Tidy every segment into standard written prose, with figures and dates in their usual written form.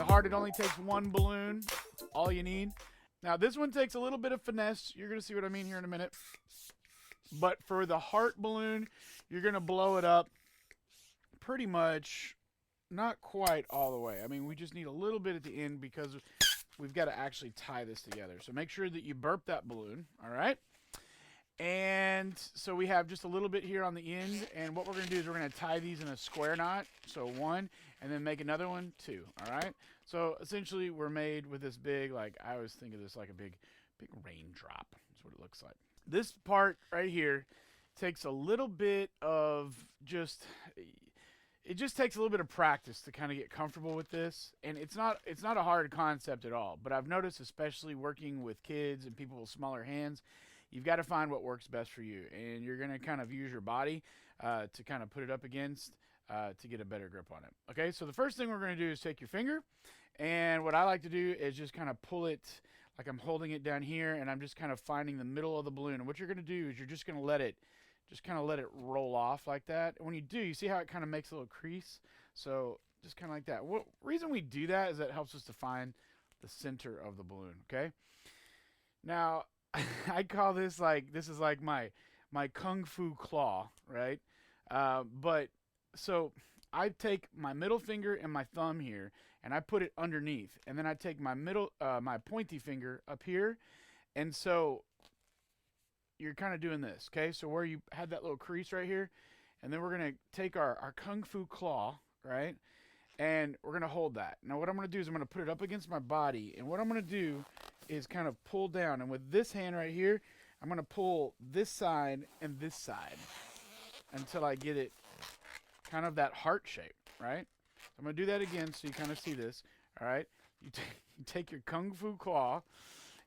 the heart, it only takes one balloon. That's all you need. Now, this one takes a little bit of finesse. You're going to see what I mean here in a minute. But for the heart balloon, you're going to blow it up pretty much, not quite all the way. I mean, we just need a little bit at the end because we've got to actually tie this together. So make sure that you burp that balloon, all right? And so we have just a little bit here on the end, and what we're going to do is we're going to tie these in a square knot. So one, and then make another one, two, all right? So essentially we're made with this big, like, I always think of this like a big raindrop. That's what it looks like. This part right here takes a little bit of just, it just takes a little bit of practice to kind of get comfortable with this. And it's not a hard concept at all, but I've noticed, especially working with kids and people with smaller hands, you've got to find what works best for you, and you're going to kind of use your body to kind of put it up against to get a better grip on it. Okay, so the first thing we're going to do is take your finger, and what I like to do is just kind of pull it like I'm holding it down here, and I'm just kind of finding the middle of the balloon. And what you're going to do is you're just going to let it roll off like that. And when you do, you see how it kind of makes a little crease? So just kind of like that. What reason we do that is that it helps us to find the center of the balloon, okay? Now, I call this this is like my kung fu claw, right? But so I take my middle finger and my thumb here, and I put it underneath, and then I take my my pointy finger up here, and so you're kind of doing this, okay? So where you had that little crease right here, and then we're gonna take our kung fu claw, right? And we're gonna hold that. Now what I'm gonna do is I'm gonna put it up against my body, and what I'm gonna do is kind of pull down, and with this hand right here, I'm gonna pull this side and this side until I get it kind of that heart shape, right? So I'm gonna do that again so you kind of see this, all right? You take your kung fu claw,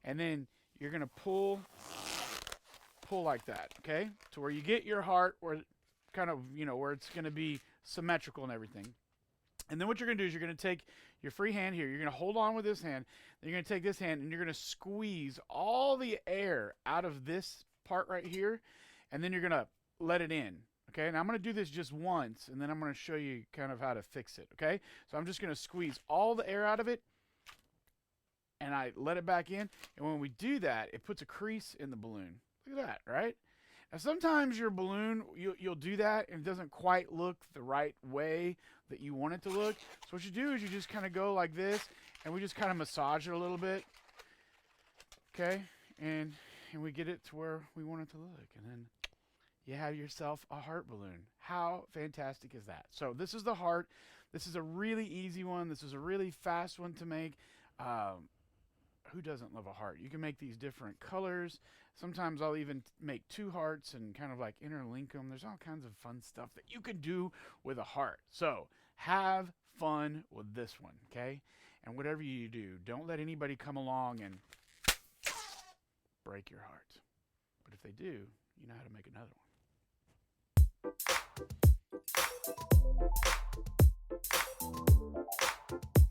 and then you're gonna pull like that, okay? To where you get your heart, where kind of, where it's gonna be symmetrical and everything. And then what you're going to do is you're going to take your free hand here. You're going to hold on with this hand. Then you're going to take this hand and you're going to squeeze all the air out of this part right here. And then you're going to let it in. Okay, now I'm going to do this just once, and then I'm going to show you kind of how to fix it. Okay, so I'm just going to squeeze all the air out of it, and I let it back in. And when we do that, it puts a crease in the balloon. Look at that, right? Now, sometimes your balloon, you'll do that, and it doesn't quite look the right way that you want it to look. So what you do is you just kind of go like this, and we just kind of massage it a little bit. Okay? And we get it to where we want it to look. And then you have yourself a heart balloon. How fantastic is that? So this is the heart. This is a really easy one. This is a really fast one to make. Who doesn't love a heart? You can make these different colors. Sometimes I'll even make two hearts and kind of like interlink them. There's all kinds of fun stuff that you can do with a heart. So have fun with this one, okay? And whatever you do, don't let anybody come along and break your heart. But if they do, you know how to make another one.